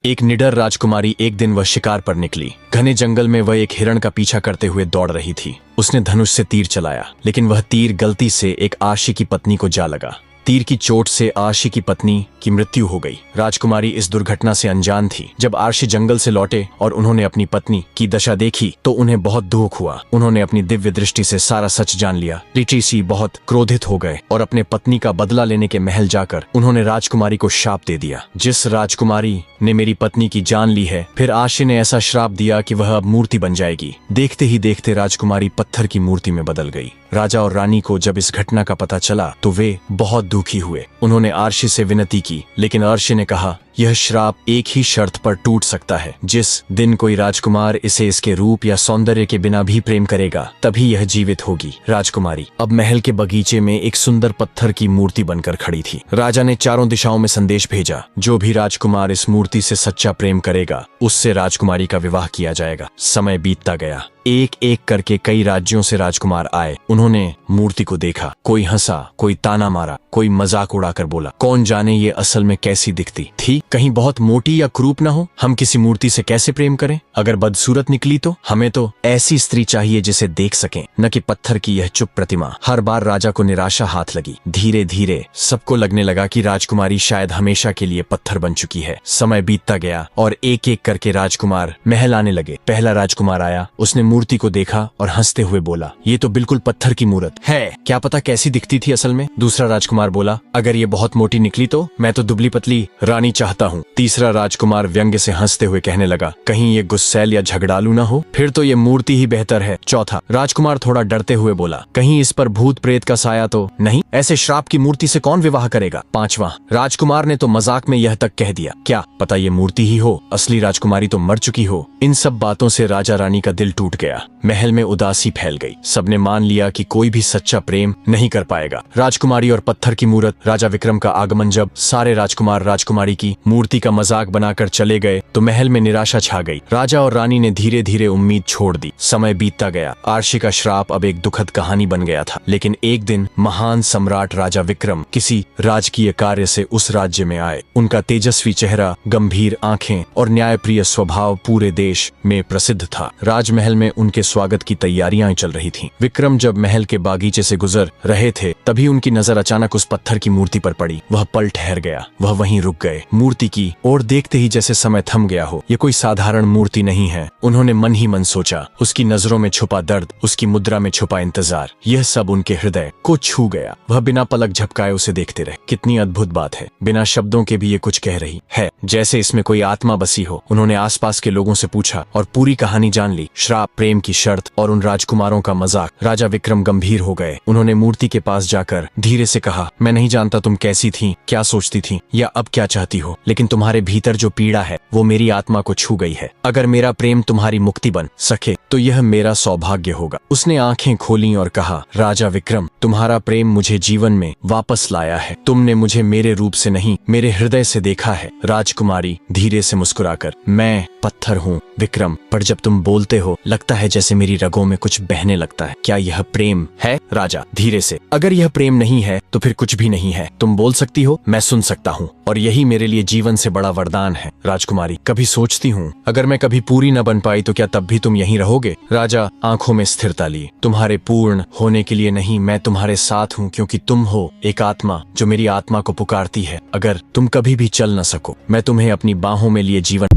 एक निडर राजकुमारी एक दिन वह शिकार पर निकली। घने जंगल में वह एक हिरण का पीछा करते हुए दौड़ रही थी। उसने धनुष से तीर चलाया, लेकिन वह तीर गलती से एक आशी की पत्नी को जा लगा। तीर की चोट से आशी की पत्नी की मृत्यु हो गई। राजकुमारी इस दुर्घटना से अनजान थी। जब आशी जंगल से लौटे और उन्होंने अपनी पत्नी की दशा देखी तो उन्हें बहुत दुख हुआ। उन्होंने अपनी दिव्य दृष्टि से सारा सच जान लिया। ऋषि बहुत क्रोधित हो गए और अपने पत्नी का बदला लेने के महल जाकर उन्होंने राजकुमारी को श्राप दे दिया। जिस राजकुमारी ने मेरी पत्नी की जान ली है, फिर आशी ने ऐसा श्राप दिया कि वह अब मूर्ति बन जाएगी। देखते ही देखते राजकुमारी पत्थर की मूर्ति में बदल गई। राजा और रानी को जब इस घटना का पता चला तो वे बहुत दुखी हुए। उन्होंने अर्शी से विनती की, लेकिन अर्शी ने कहा, यह श्राप एक ही शर्त पर टूट सकता है। जिस दिन कोई राजकुमार इसे इसके रूप या सौंदर्य के बिना भी प्रेम करेगा, तभी यह जीवित होगी। राजकुमारी अब महल के बगीचे में एक सुंदर पत्थर की मूर्ति बनकर खड़ी थी। राजा ने चारों दिशाओं में संदेश भेजा, जो भी राजकुमार इस मूर्ति से सच्चा प्रेम करेगा, उससे राजकुमारी का विवाह किया जाएगा। समय बीतता गया। एक एक करके कई राज्यों से राजकुमार आए। उन्होंने मूर्ति को देखा। कोई हंसा, कोई ताना मारा, कोई मजाक उड़ाकर बोला, कौन जाने ये असल में कैसी दिखती थी, कहीं बहुत मोटी या क्रूप न हो। हम किसी मूर्ति से कैसे प्रेम करें? अगर बदसूरत निकली तो हमें तो ऐसी स्त्री चाहिए जिसे देख सकें, न कि पत्थर की यह चुप प्रतिमा। हर बार राजा को निराशा हाथ लगी। धीरे धीरे सबको लगने लगा कि राजकुमारी शायद हमेशा के लिए पत्थर बन चुकी है। समय बीतता गया और एक एक करके राजकुमार महल आने लगे। पहला राजकुमार आया। उसने मूर्ति को देखा और हंसते हुए बोला, ये तो बिल्कुल पत्थर की मूर्त है, क्या पता कैसी दिखती थी असल में। दूसरा राजकुमार बोला, अगर ये बहुत मोटी निकली तो मैं तो दुबली पतली रानी चाहता हूँ। तीसरा राजकुमार व्यंग्य से हंसते हुए कहने लगा, कहीं ये गुस्सैल या झगड़ालू ना हो, फिर तो ये मूर्ति ही बेहतर है। चौथा राजकुमार थोड़ा डरते हुए बोला, कहीं इस पर भूत प्रेत का साया तो नहीं, ऐसे श्राप की मूर्ति से कौन विवाह करेगा। पांचवा राजकुमार ने तो मजाक में यह तक कह दिया, क्या पता ये मूर्ति ही हो, असली राजकुमारी तो मर चुकी हो। इन सब बातों से राजा रानी का दिल टूट गया। महल में उदासी फैल गई। सबने मान लिया कि कोई भी सच्चा प्रेम नहीं कर पाएगा। राजकुमारी और पत्थर की मूर्त। राजा विक्रम का आगमन जब सारे राजकुमार राजकुमारी की मूर्ति का मजाक बनाकर चले गए तो महल में निराशा छा गई। राजा और रानी ने धीरे धीरे उम्मीद छोड़ दी। समय बीतता गया। अर्शी का श्राप अब एक दुखद कहानी बन गया था। लेकिन एक दिन महान सम्राट राजा विक्रम किसी राजकीय कार्य से उस राज्य में आए। उनका तेजस्वी चेहरा, गंभीर आंखें और न्यायप्रिय स्वभाव पूरे देश में प्रसिद्ध था। राजमहल में उनके स्वागत की तैयारियां चल रही थीं। विक्रम जब महल के बागीचे से गुजर रहे थे, तभी उनकी नजर अचानक उस पत्थर की मूर्ति पर पड़ी। वह पल ठहर गया। वह वहीं रुक गए। मूर्ति की ओर देखते ही जैसे समय थम गया हो। ये कोई साधारण मूर्ति नहीं है, उन्होंने मन ही मन सोचा। उसकी नजरों में छुपा दर्द, उसकी मुद्रा में छुपा इंतजार, यह सब उनके हृदय को छू गया। वह बिना पलक झपकाए उसे देखते रहे। कितनी अद्भुत बात है, बिना शब्दों के भी ये कुछ कह रही है, जैसे इसमें कोई आत्मा बसी हो। उन्होंने आसपास के लोगों से पूछा और पूरी कहानी जान ली। श्राप, प्रेम की शर्त और उन राजकुमारों का मजाक। राजा विक्रम गंभीर हो गए। उन्होंने मूर्ति के पास जाकर धीरे से कहा, मैं नहीं जानता तुम कैसी थी, क्या सोचती थी या अब क्या चाहती हो, लेकिन तुम्हारे भीतर जो पीड़ा है वो मेरी आत्मा को छू गई है। अगर मेरा प्रेम तुम्हारी मुक्ति बन सके तो यह मेरा सौभाग्य होगा। उसने आंखें खोली और कहा, राजा विक्रम, तुम्हारा प्रेम मुझे जीवन में वापस लाया है। तुमने मुझे मेरे रूप से नहीं, मेरे हृदय से देखा है। राजकुमारी धीरे से मुस्कुराकर, मैं पत्थर हूँ विक्रम, पर जब तुम बोलते हो लगता है जैसे मेरी रगों में कुछ बहने लगता है। क्या यह प्रेम है? राजा धीरे से, अगर यह प्रेम नहीं है तो फिर कुछ भी नहीं है। तुम बोल सकती हो, मैं सुन सकता हूँ, और यही मेरे लिए जीवन से बड़ा वरदान है। राजकुमारी, कभी सोचती हूँ अगर मैं कभी पूरी न बन पाई तो क्या तब भी तुम यहीं रहोगे? राजा आंखों में स्थिरता लिए, तुम्हारे पूर्ण होने के लिए नहीं, मैं तुम्हारे साथ हूँ, क्योंकि तुम हो एक आत्मा जो मेरी आत्मा को पुकारती है। अगर तुम कभी भी चल न सको, मैं तुम्हें अपनी बाहों में लिए जीवन